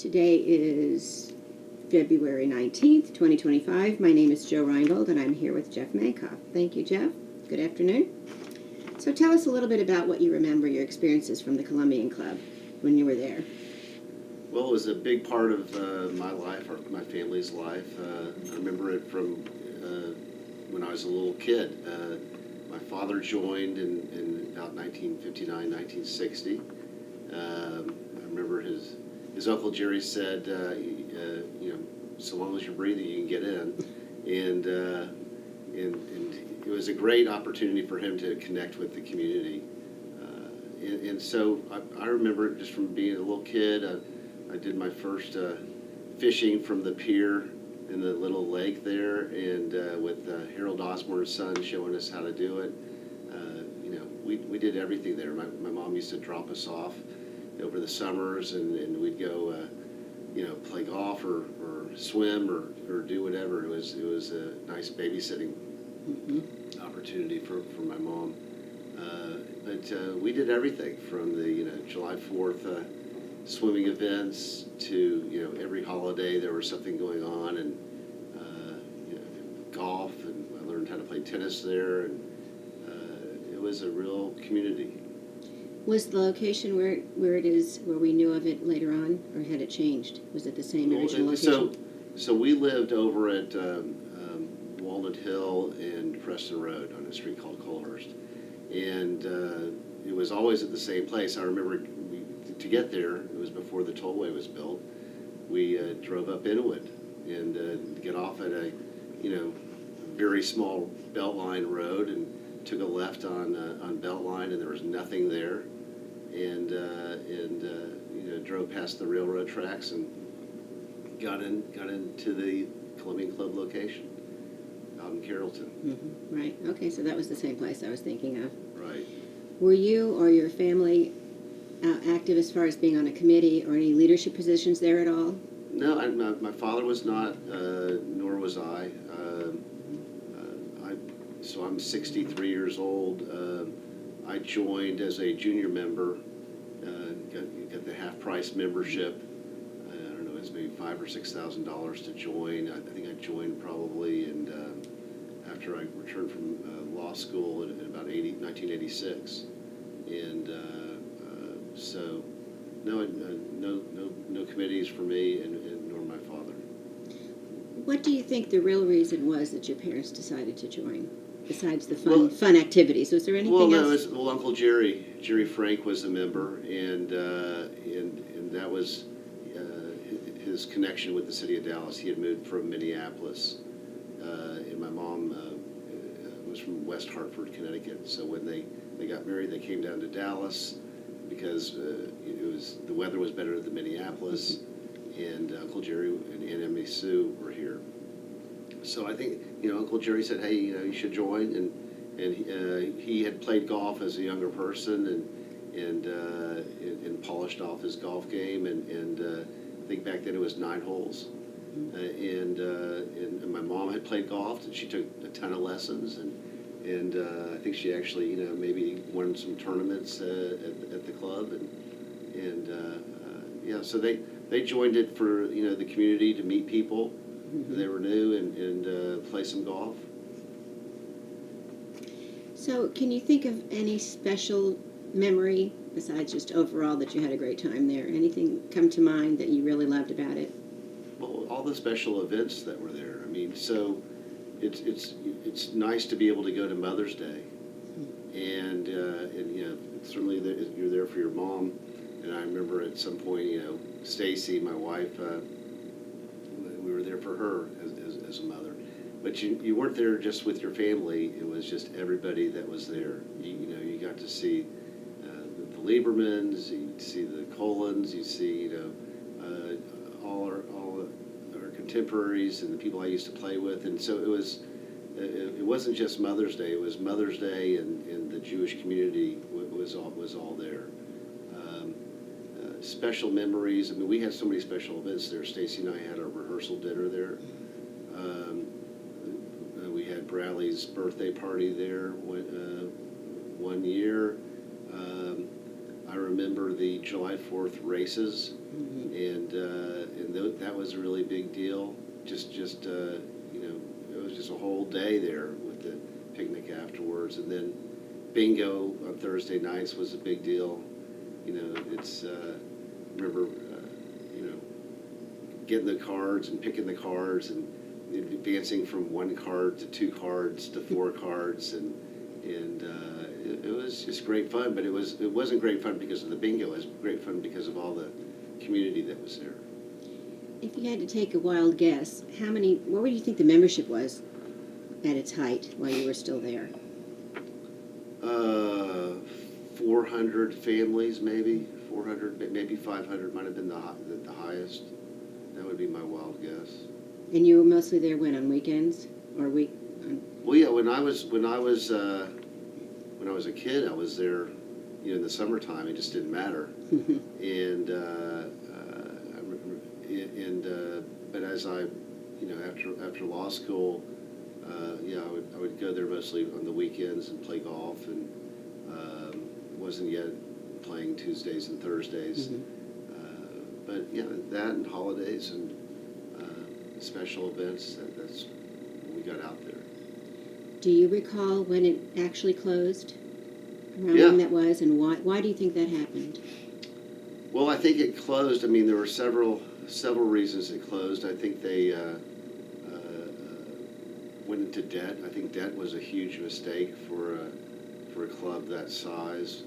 Today is February 19th, 2025. My name is Jo Reingold, and I'm here with Jeff Mankoff. Thank you, Jeff. Good afternoon. So tell us a little bit about what you remember, your experiences from the Columbian Club when you were there. Well, it was a big part of my life, or my family's life. I remember it from when I was a little kid. My father joined in about 1959, 1960. I remember his Uncle Jerry said, so long as you're breathing, you can get in. And it was a great opportunity for him to connect with the community. And so I remember it just from being a little kid. I did my first fishing from the pier in the little lake there, and with Harold Osborne's son showing us how to do it. We did everything there. My mom used to drop us off over the summers, and we'd go, play golf or swim or do whatever. It was a nice babysitting opportunity for my mom. But we did everything from the July 4th swimming events to every holiday there was something going on, and golf, and I learned how to play tennis there, and it was a real community. Was the location where it is, where we knew of it later on, or had it changed? Was it the same original location? So we lived over at Walnut Hill and Preston Road on a street called Colhurst, and it was always at the same place. I remember to get there, it was before the tollway was built. We drove up Inwood and get off at a very small Beltline road and took a left on Beltline, and there was nothing there, and drove past the railroad tracks and got into the Columbian Club location out in Carrollton. Mm-hmm. Right. Okay, so that was the same place I was thinking of. Right. Were you or your family active as far as being on a committee or any leadership positions there at all? No, my father was not, nor was I. So I'm 63 years old. I joined as a junior member, got the half-price membership. I don't know, it's maybe $5,000 or $6,000 to join. I think I joined probably, and after I returned from law school in about 1986, and so no committees for me, and nor my father. What do you think the real reason was that your parents decided to join? Besides the fun activities, was there anything else? Uncle Jerry Frank was a member, and that was his connection with the city of Dallas. He had moved from Minneapolis, and my mom was from West Hartford, Connecticut. So when they got married, they came down to Dallas because the weather was better than Minneapolis, and Uncle Jerry and Aunt Emily Sue were here. So I think Uncle Jerry said, "Hey, you should join," and he had played golf as a younger person and polished off his golf game, and I think back then it was 9 holes, and my mom had played golf, and she took a ton of lessons, and I think she actually maybe won some tournaments at the club, and so they joined it for the community, to meet people. They were new, and play some golf. So can you think of any special memory, besides just overall that you had a great time there? Anything come to mind that you really loved about it? Well, all the special events that were there. I mean, so it's nice to be able to go to Mother's Day, and certainly you're there for your mom. And I remember at some point, Stacy, my wife, we were there for her as a mother. But you weren't there just with your family. It was just everybody that was there. You got to see the Liebermans, you see the Colons, you see all our contemporaries and the people I used to play with. And so it wasn't just Mother's Day. It was Mother's Day, and the Jewish community was all there. Special memories. I mean, we had so many special events there. Stacy and I had a rehearsal dinner there. We had Bradley's birthday party there one year. I remember the July 4th races, and that was a really big deal. Just it was just a whole day there with the picnic afterwards, and then bingo on Thursday nights was a big deal. It's remember getting the cards and picking the cards and advancing from one card to two cards to four cards, and it was just great fun. But it wasn't great fun because of the bingo. It was great fun because of all the community that was there. If you had to take a wild guess, what would you think the membership was at its height while you were still there? 400 families, maybe 400, maybe 500 might have been the highest. That would be my wild guess. And you were mostly there when, on weekends or week? Well, yeah. When I was a kid, I was there. In the summertime, it just didn't matter. And but as I, after law school, I would go there mostly on the weekends and play golf, and wasn't yet playing Tuesdays and Thursdays. But yeah, that and holidays and special events. That's when we got out there. Do you recall when it actually closed? Around Yeah. when that was, and why? Why do you think that happened? Well, I think it closed. I mean, there were several reasons it closed. I think they went into debt. I think debt was a huge mistake for a club that size.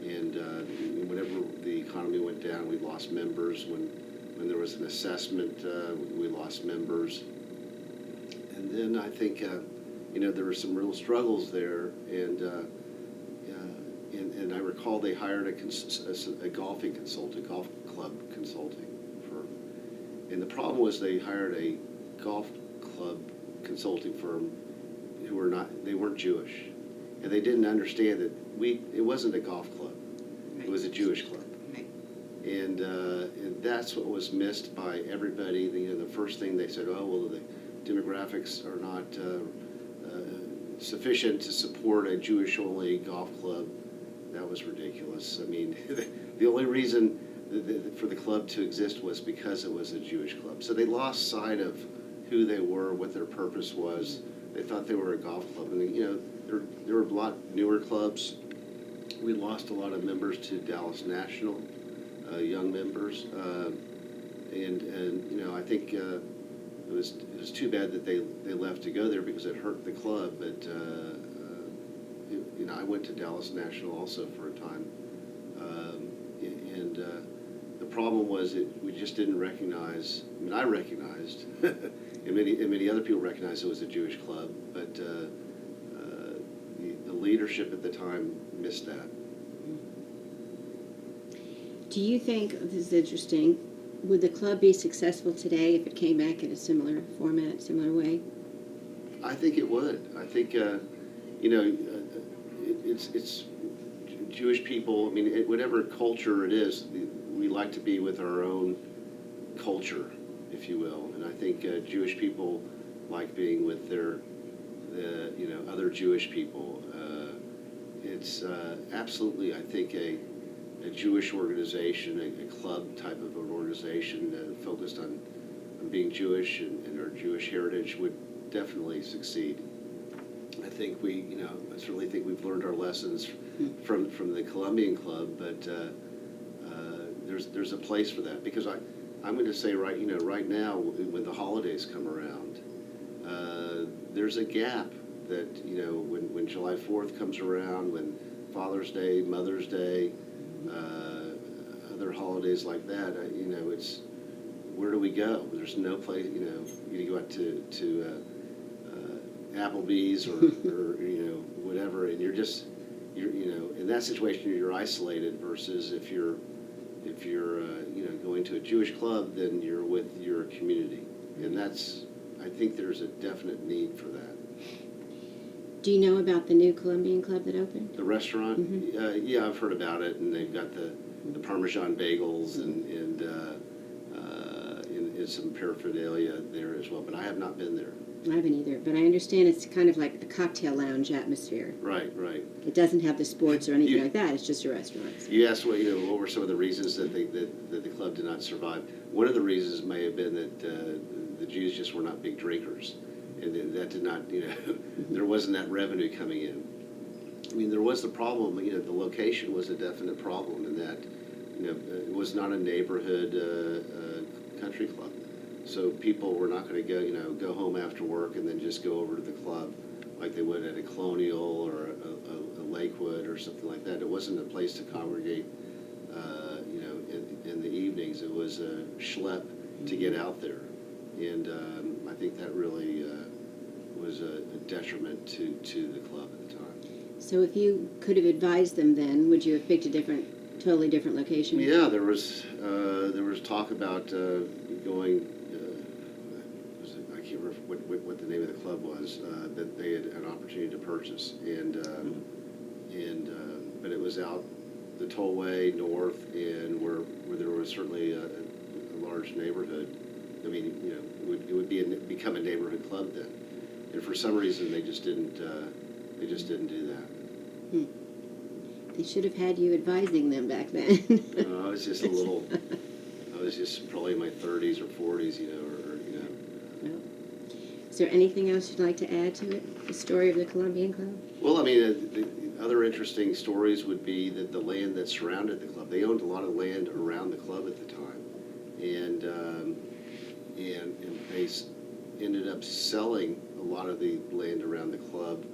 And whenever the economy went down, we lost members. When there was an assessment, we lost members. And then I think there were some real struggles there, and I recall they hired a golfing consultant, golf club consulting firm. And the problem was they hired a golf club consulting firm who weren't Jewish, and they didn't understand that it wasn't a golf club, it was a Jewish club. Right. And that's what was missed by everybody. The first thing they said, oh well, the demographics are not sufficient to support a Jewish-only golf club. That was ridiculous. I mean, the only reason for the club to exist was because it was a Jewish club. So they lost sight of who they were, what their purpose was. They thought they were a golf club. And there were a lot newer clubs. We lost a lot of members to Dallas National, young members, and I think it was too bad that they left to go there because it hurt the club. But I went to Dallas National also for a time, and the problem was we just didn't recognize. I mean, I recognized, and many other people recognized it was a Jewish club, but the leadership at the time missed that. Do you think, this is interesting, would the club be successful today if it came back in a similar format, similar way? I think it would. I think it's Jewish people. I mean, whatever culture it is, we like to be with our own culture, if you will. And I think Jewish people like being with the other Jewish people. It's absolutely, I think, a Jewish organization, a club type of an organization focused on being Jewish and our Jewish heritage would definitely succeed. I think I certainly think we've learned our lessons from the Columbian Club, but there's a place for that, because I'm going to say right now when the holidays come around, there's a gap that when July 4th comes around, when Father's Day, Mother's Day, other holidays like that, it's where do we go? There's no place. You go out to Applebee's or whatever, and you're in that situation you're isolated, versus if you're going to a Jewish club, then you're with your community, and I think there's a definite need for that. Do you know about the new Columbian Club that opened? The restaurant? Yeah, I've heard about it, and they've got the Parmesan bagels and some paraphernalia there as well, but I have not been there. I haven't either, but I understand it's kind of like a cocktail lounge atmosphere. Right, right. It doesn't have the sports or anything You- like that. It's just a restaurant. You asked what were some of the reasons that the club did not survive. One of the reasons may have been that the Jews just were not big drinkers, and that did not, there wasn't that revenue coming in. I mean, there was the problem. The location was a definite problem in that, it was not a neighborhood country club, so people were not going to go home after work and then just go over to the club like they would at a Colonial or a Lakewood or something like that. It wasn't a place to congregate, in the evenings. It was a schlep to get out there. And I think that really was a detriment to the club at the time. So if you could have advised them then, would you have picked a totally different location? Yeah, there was talk about going. I can't remember what the name of the club was that they had an opportunity to purchase, but it was out the tollway north, and where there was certainly a large neighborhood. I mean, it would become a neighborhood club then, and for some reason they just didn't do that. They should have had you advising them back then. I was just I was just probably in my 30s or 40s, Well, is there anything else you'd like to add to it? The story of the Columbian Club? Well, I mean, the other interesting stories would be that the land that surrounded the club. They owned a lot of land around the club at the time, and they ended up selling a lot of the land around the club,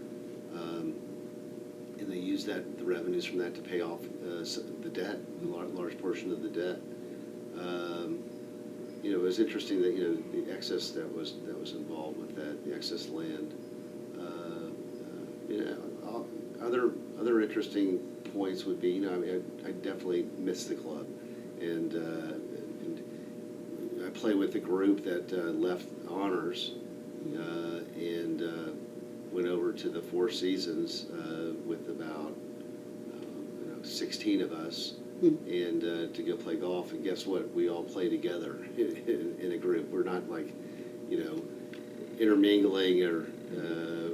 and they used the revenues from that to pay off the debt, a large portion of the debt. It was interesting that the excess that was involved with that, the excess land. Other interesting points would be, I definitely miss the club, and I play with the group that left honors and went over to the Four Seasons with about 16 of us. And to go play golf, and guess what? We all play together in a group. We're not like, intermingling or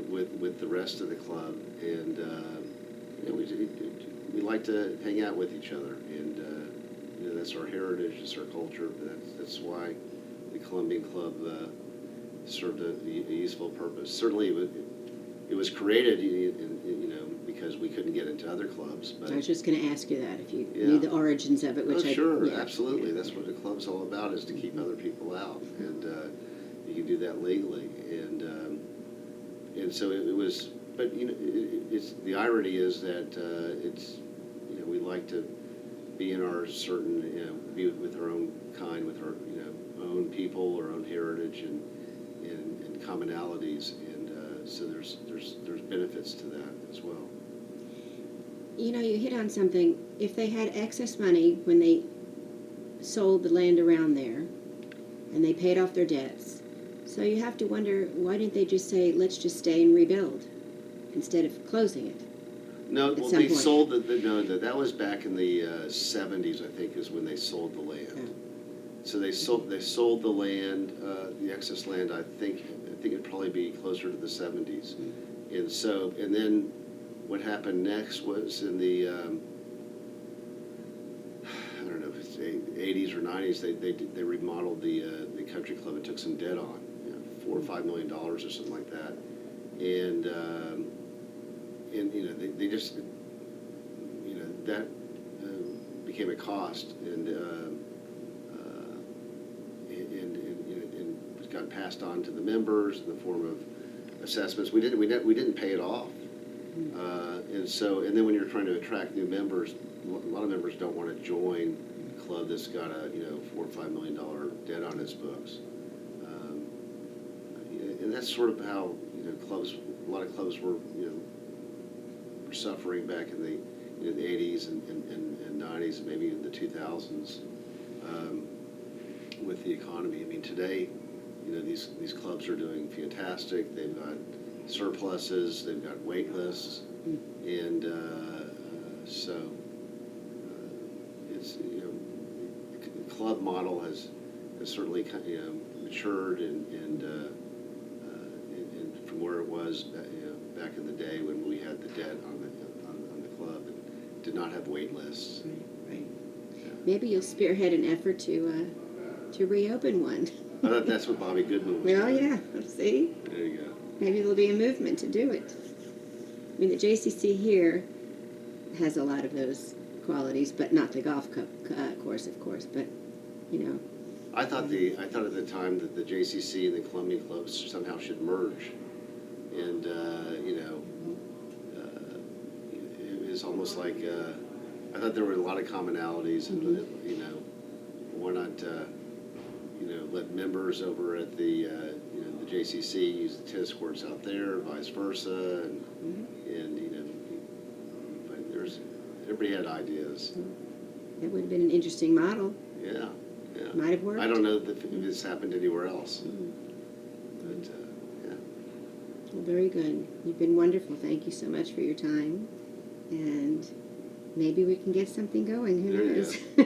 with the rest of the club, and we like to hang out with each other, and that's our heritage, it's our culture. That's why the Columbian Club served a useful purpose. Certainly, it was created, because we couldn't get into other clubs. But I was just going to ask you that, if you knew the origins of it, which sure, yeah. absolutely. That's what the club's all about, is to keep other people out, and you can do that legally. And so it was, but it's the irony is that it's we like to be in our certain be with our own kind, with our own people, our own heritage, and commonalities, and so there's benefits to that as well. You hit on something. If they had excess money when they sold the land around there, and they paid off their debts, so you have to wonder, why didn't they just say, let's just stay and rebuild, instead of closing it? No, well, some they point. sold that was back in the 70s, I think, is when they sold the land. Oh. So they sold the land, the excess land. I think it'd probably be closer to the 70s, and then what happened next was in the I don't know if it's 80s or 90s. They remodeled the country club and took some debt on, $4 or $5 million or something like that, and they just that became a cost, and it got passed on to the members in the form of assessments. We didn't pay it off. And then when you're trying to attract new members, a lot of members don't want to join a club that's got a $4 or $5 million debt on its books, and that's sort of how a lot of clubs were suffering back in the 80s and 90s and maybe in the 2000s with the economy. I mean, today these clubs are doing fantastic. They've got surpluses, they've got wait lists, and so it's the club model has certainly matured, and where it was, back in the day when we had the debt on the club and did not have wait lists. Right. Maybe you'll spearhead an effort to reopen one. I thought that's what Bobby Goodman was Well, doing. yeah. See, There you go. maybe there'll be a movement to do it. I mean, the JCC here has a lot of those qualities, but not the golf course, of course. But I thought at the time that the JCC and the Columbian Club somehow should merge, and it was almost like I thought there were a lot of commonalities, and why not let members over at the the JCC use the tennis courts out there, vice versa, and but everybody had ideas. That would have been an interesting model. Yeah. Might have worked. I don't know if this happened anywhere else, but yeah. Well, very good. You've been wonderful. Thank you so much for your time. And maybe we can get something going. Who There you knows? go.